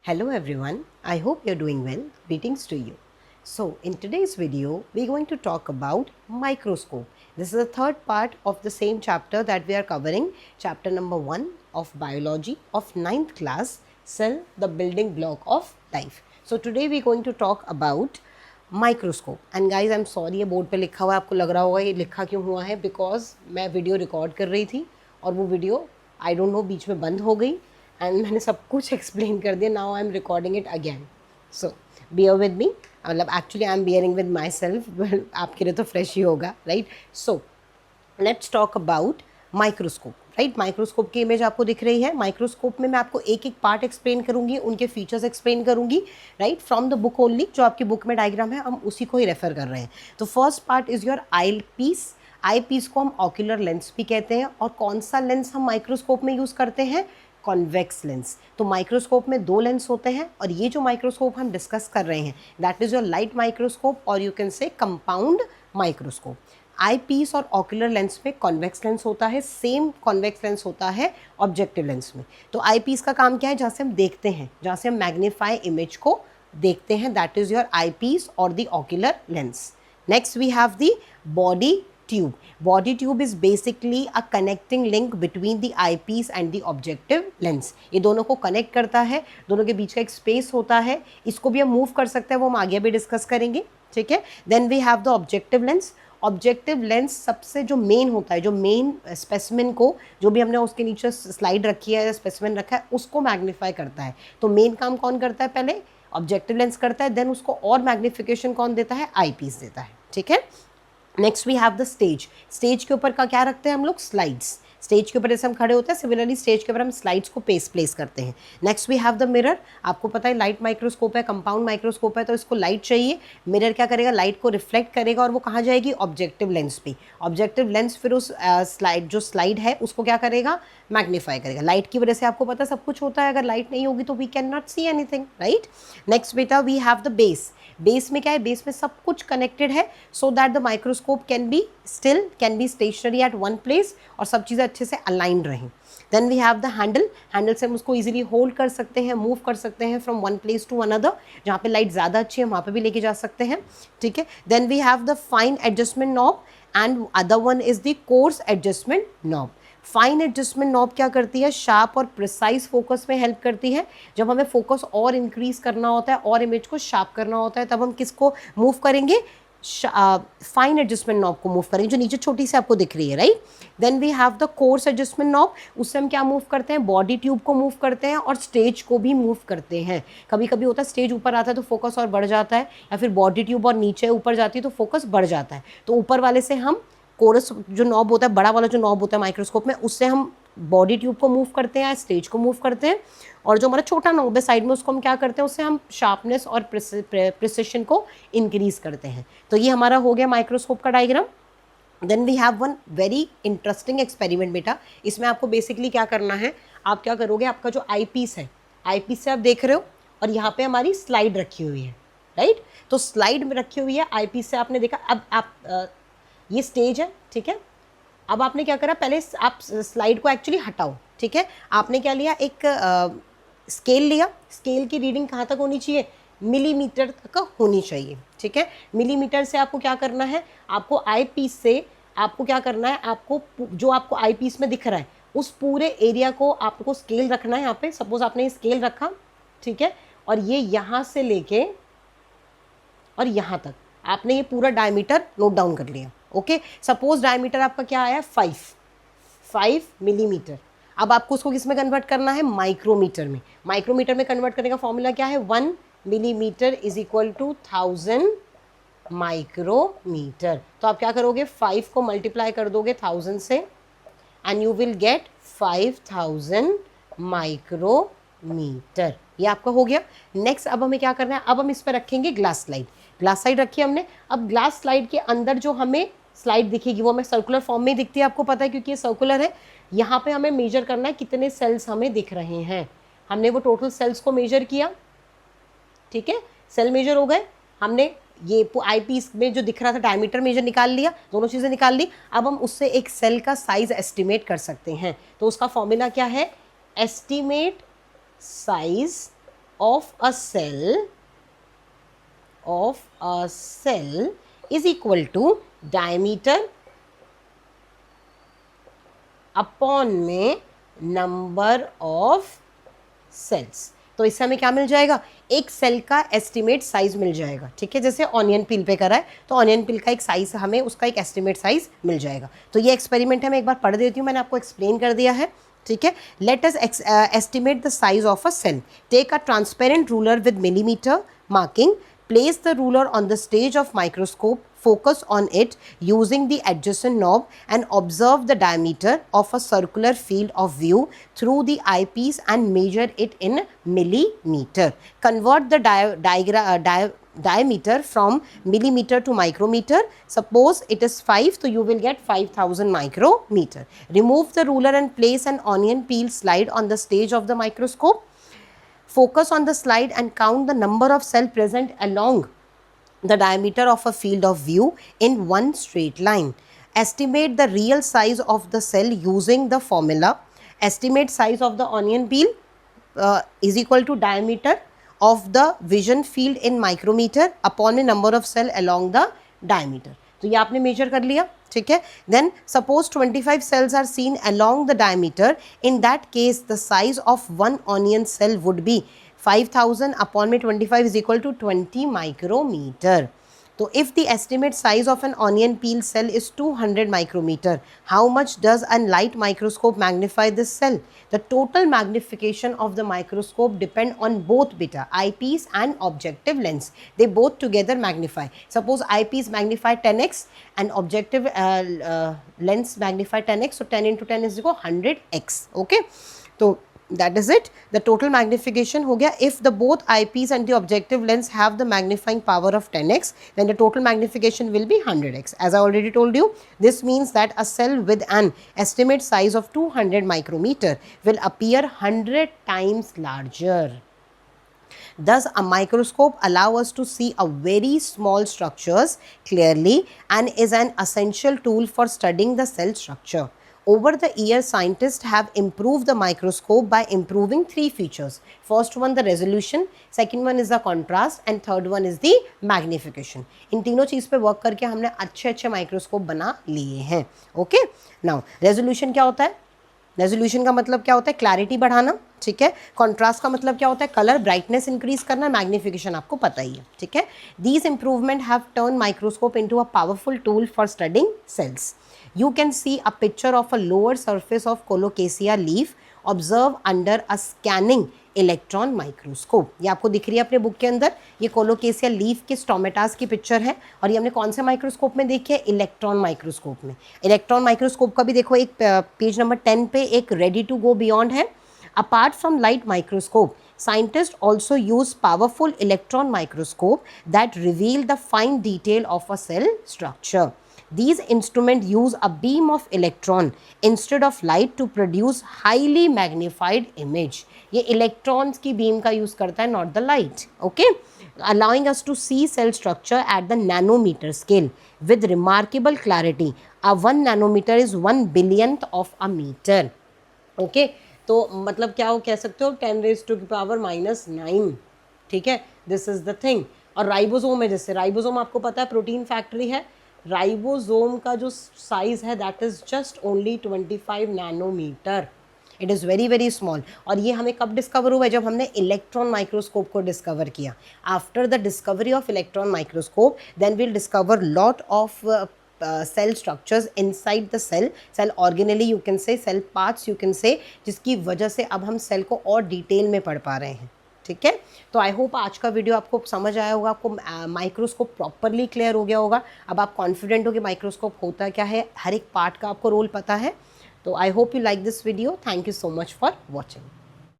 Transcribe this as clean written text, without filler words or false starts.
Hello everyone, I hope you're doing well. Greetings to you. So in today's video, we're going to talk about microscope. This is the third part of the same chapter that we are covering, chapter number 1 of biology of 9th class, cell, the building block of life. So today we're going to talk about microscope and guys I am sorry ये board पे लिखा हुआ है, आपको लग रहा होगा ये लिखा क्यों हुआ है, बिकॉज मैं वीडियो रिकॉर्ड कर रही थी और वो वीडियो आई डोंट नो बीच में बंद हो गई एंड मैंने सब कुछ एक्सप्लेन कर दिया. Now I am recording it again, so bear with me. मतलब actually I am bearing with myself, आपके लिए तो फ्रेश ही होगा, right. So let's talk about microscope. Right, microscope की इमेज आपको दिख रही है. माइक्रोस्कोप में मैं आपको एक एक पार्ट एक्सप्लेन करूंगी, उनके फीचर्स एक्सप्लेन करूंगी, right, from the book only. जो आपकी बुक में डायग्राम है हम उसी को ही रेफर कर रहे हैं. तो first part is your eyepiece. Eyepiece को हम ऑक्यूलर लेंस भी कहते हैं. और कौन सा लेंस हम माइक्रोस्कोप में यूज़ करते हैं? Convex lens. तो माइक्रोस्कोप में दो लेंस होते हैं और ये जो माइक्रोस्कोप हम डिस्कस कर रहे हैं that is your light microscope और you can say compound microscope. Eyepiece और ऑक्यूलर लेंस में कॉन्वेक्स लेंस होता है, सेम कॉन्वेक्स लेंस होता है ऑब्जेक्टिव लेंस में. तो आई पीस का काम क्या है? जहाँ से हम देखते हैं, जहाँ से हम मैग्नीफाई इमेज को देखते हैं, that is your eyepiece और the ocular lens. Next we have the body tube. Body tube is basically a connecting link between the eyepiece and the objective lens. ये दोनों को कनेक्ट करता है, दोनों के बीच का एक स्पेस होता है. इसको भी हम मूव कर सकते हैं, वो हम आगे भी डिस्कस करेंगे, ठीक है. Then we have the objective lens. Objective lens सबसे जो मेन होता है, जो मेन स्पेसिमेन को, जो भी हमने उसके नीचे स्लाइड रखी है, स्पेसिमेन रखा है, उसको मैग्नीफाई करता है. तो मेन काम कौन करता है? पहले ऑब्जेक्टिव लेंस करता है, देन उसको और मैग्नीफिकेशन कौन देता है? आई पीस देता है, ठीक है. Next we have the stage. Stage के ऊपर का क्या रखते हैं हम लोग? स्लाइड्स. स्टेज के ऊपर जैसे हम खड़े होते हैं, सिमिलरली स्टेज के ऊपर हम स्लाइड्स को प्लेस करते हैं. Next we have the mirror. आपको पता है लाइट माइक्रोस्कोप है, कंपाउंड माइक्रोस्कोप है, तो इसको लाइट चाहिए. मिरर क्या करेगा? लाइट को रिफ्लेक्ट करेगा और वो कहाँ जाएगी? ऑब्जेक्टिव लेंस पे. ऑब्जेक्टिव लेंस फिर उस स्लाइड है उसको क्या करेगा? मैग्नीफाई करेगा. लाइट की वजह से आपको पता सब कुछ होता है, अगर लाइट नहीं होगी तो we can not see anything, right. Next बेटा we have the base. Base में क्या है? बेस में सब कुछ कनेक्टेड है so that the microscope can be stationary at one place और सब चीज़ें अच्छे से अलाइंड रहें. Then we have the handle. Handle से हम उसको इजीली होल्ड कर सकते हैं, मूव कर सकते हैं from one place to another. जहाँ पे लाइट ज़्यादा अच्छी है वहाँ पे भी लेके जा सकते हैं, ठीक है. Then we have the fine adjustment knob and other one is the coarse adjustment knob. Fine adjustment knob क्या करती है? शार्प और प्रिसाइज फोकस में हेल्प करती है. जब हमें फोकस और इंक्रीज करना होता है और इमेज को शार्प करना होता है, तब हम किसको मूव करेंगे? फाइन एडजस्टमेंट नॉब को मूव करेंगे, जो नीचे छोटी सी आपको दिख रही है, right. Then we have the coarse adjustment knob. उससे हम क्या मूव करते हैं? बॉडी ट्यूब को मूव करते हैं और स्टेज को भी मूव करते हैं. कभी कभी होता है स्टेज ऊपर आता है तो फोकस और बढ़ जाता है, या फिर बॉडी ट्यूब और नीचे ऊपर जाती है तो फोकस बढ़ जाता है. तो ऊपर वाले से हम कोरस जो नॉब होता है, बड़ा वाला जो नॉब होता है माइक्रोस्कोप में, उससे हम बॉडी ट्यूब को मूव करते हैं या स्टेज को मूव करते हैं. और जो हमारा छोटा नॉब है साइड में, उसको हम क्या करते हैं? उससे हम शार्पनेस और प्रिसिशन को इंक्रीज करते हैं. तो ये हमारा हो गया माइक्रोस्कोप का diagram. Then we have one very interesting experiment बेटा. इसमें आपको बेसिकली क्या करना है? आप क्या करोगे? आपका जो आई पीस है, आई पीस से आप देख रहे हो और यहाँ पे हमारी स्लाइड रखी हुई है, राइट. तो स्लाइड में रखी हुई है, आई पीस से आपने देखा. अब आप ये स्टेज है, ठीक है. अब आपने क्या करा? पहले आप स्लाइड को एक्चुअली हटाओ, ठीक है. आपने क्या लिया? एक स्केल लिया. स्केल की रीडिंग कहाँ तक होनी चाहिए? मिलीमीटर तक होनी चाहिए, ठीक है. मिलीमीटर से आपको क्या करना है? आपको आई पीस से आपको क्या करना है? आपको जो आपको आई पीस में दिख रहा है उस पूरे एरिया को आपको स्केल रखना है. यहाँ पे सपोज आपने स्केल रखा, ठीक है, और ये यहाँ से लेके और यहाँ तक आपने ये पूरा डायमीटर नोट डाउन कर लिया. ओके, सपोज डायमीटर आपका क्या आया? 5 मिलीमीटर. अब आपको उसको किस में कन्वर्ट करना है? माइक्रोमीटर में. माइक्रोमीटर में कन्वर्ट करने का फॉर्मूला क्या है? 1 millimetre is equal to 1000 micrometre. तो आप क्या करोगे? 5 को मल्टीप्लाई कर दोगे 1000 से and you will get 5000 micrometre. ये आपका हो गया. नेक्स्ट अब हमें क्या करना है? अब हम इस पर रखेंगे ग्लास स्लाइड. ग्लास स्लाइड रखी हमने. अब ग्लास स्लाइड के अंदर जो हमें स्लाइड दिखेगी वो हमें सर्कुलर फॉर्म में दिखती है, आपको पता है, क्योंकि ये सर्कुलर है. यहाँ पे हमें मेजर करना है कितने सेल्स हमें दिख रहे हैं. हमने वो टोटल सेल्स को मेजर किया, ठीक है. सेल मेजर हो गए. हमने ये आई पीस में जो दिख रहा था डायमीटर मेजर निकाल लिया, दोनों चीज़ें निकाल ली. अब हम उससे एक सेल का साइज एस्टिमेट कर सकते हैं. तो उसका फॉर्मूला क्या है? Estimate size of a cell is equal to diameter upon में नंबर ऑफ सेल्स। तो इससे हमें क्या मिल जाएगा, एक सेल का एस्टिमेट साइज मिल जाएगा। ठीक है, जैसे ऑनियन पील पे करा है तो ऑनियन पील का एक साइज, हमें उसका एक एस्टिमेट साइज मिल जाएगा। तो ये एक्सपेरिमेंट है, मैं एक बार पढ़ देती हूँ, मैंने आपको एक्सप्लेन कर दिया है। ठीक है, let us estimate the size of a cell. Take a transparent ruler with millimetre marking, place the ruler on the stage of microscope, focus on it using the adjacent knob and observe the diameter of a circular field of view through the eyepiece and measure it in millimeter. Convert the diameter from millimeter to micrometer. Suppose it is 5, so you will get 5000 micrometer. Remove the ruler and place an onion peel slide on the stage of the microscope. Focus on the slide and count the number of cells present along the diameter of a field of view in one straight line. Estimate the real size of the cell using the formula. Estimate size of the onion peel is equal to diameter of the vision field in micrometer upon a number of cell along the diameter. तो ये आपने major कर लिया। ठीक है, then suppose 25 cells are seen along the diameter. In that case the size of one onion cell would be 5000 upon में 25 is equal to 20 micrometer. So if the estimate size of an onion peel cell is 200 micrometer, how much does a light microscope magnify this cell? The total magnification of the microscope depend on both beta, eyepiece and objective lens. They both together magnify. Suppose eyepiece magnify 10x and objective lens magnify 10x, so 10 into 10 is equal 100x. Okay, so that is it, the total magnification हो गया. If the both eyepiece and the objective lens have the magnifying power of 10x, then the total magnification will be 100x. As I already told you, this means that a cell with an estimate size of 200 micrometer will appear 100 times larger. Thus, a microscope allows us to see a very small structures clearly and is an essential tool for studying the cell structure. Over the years, scientists have improved the microscope by improving 3 features. First one, the resolution. Second one is the contrast, and third one is the magnification. इन तीनों चीज़ पे work करके हमने अच्छे microscope बना लिए हैं. Okay, now resolution क्या होता है? रेजोल्यूशन का मतलब क्या होता है? क्लैरिटी बढ़ाना. ठीक है, कॉन्ट्रास्ट का मतलब क्या होता है? कलर ब्राइटनेस इंक्रीज करना. मैग्निफिकेशन आपको पता ही है. ठीक है, these improvement have turn microscope into a powerful tool for studying cells. You can see a picture of a lower surface of colocasia leaf observed under a scanning electron microscope. ये आपको दिख रही है अपने बुक के अंदर. ये colocasia leaf के स्टोमेटास की पिक्चर है और ये हमने कौन से माइक्रोस्कोप में देखी है? इलेक्ट्रॉन माइक्रोस्कोप में. इलेक्ट्रॉन माइक्रोस्कोप का भी देखो एक पेज नंबर 10 पे एक रेडी टू गो बियॉन्ड है. Apart from light microscope, scientists also use powerful electron microscope that reveal the fine detail of a cell structure. These instruments use a beam of electron instead of light to produce highly magnified image. ये electrons की beam का use करता है, not the light. Okay, allowing us to see cell structure at the nanometer scale with remarkable clarity. A 1 nanometer is 1 billionth of a meter. Okay, तो मतलब क्या हो कह सकते हो? 10 raised to the power -9. ठीक है, दिस इज द थिंग. और राइबोसोम है, जैसे राइबोसोम आपको पता है प्रोटीन फैक्ट्री है. राइबोसोम का जो साइज है that is just only 25 nanometre. It is very small. और ये हमें कब डिस्कवर हुआ है? जब हमने इलेक्ट्रॉन माइक्रोस्कोप को डिस्कवर किया. After the discovery of electron microscope then we'll discover lot of cell structures inside the cell organelle you can say, cell parts you can say, जिसकी वजह से अब हम सेल को और डिटेल में पढ़ पा रहे हैं. ठीक है, तो आई होप आज का वीडियो आपको समझ आया होगा, आपको माइक्रोस्कोप प्रॉपरली क्लियर हो गया होगा. अब आप कॉन्फिडेंट हो कि माइक्रोस्कोप होता क्या है, हर एक पार्ट का आपको रोल पता है. तो I hope you like this video. Thank you so much for watching.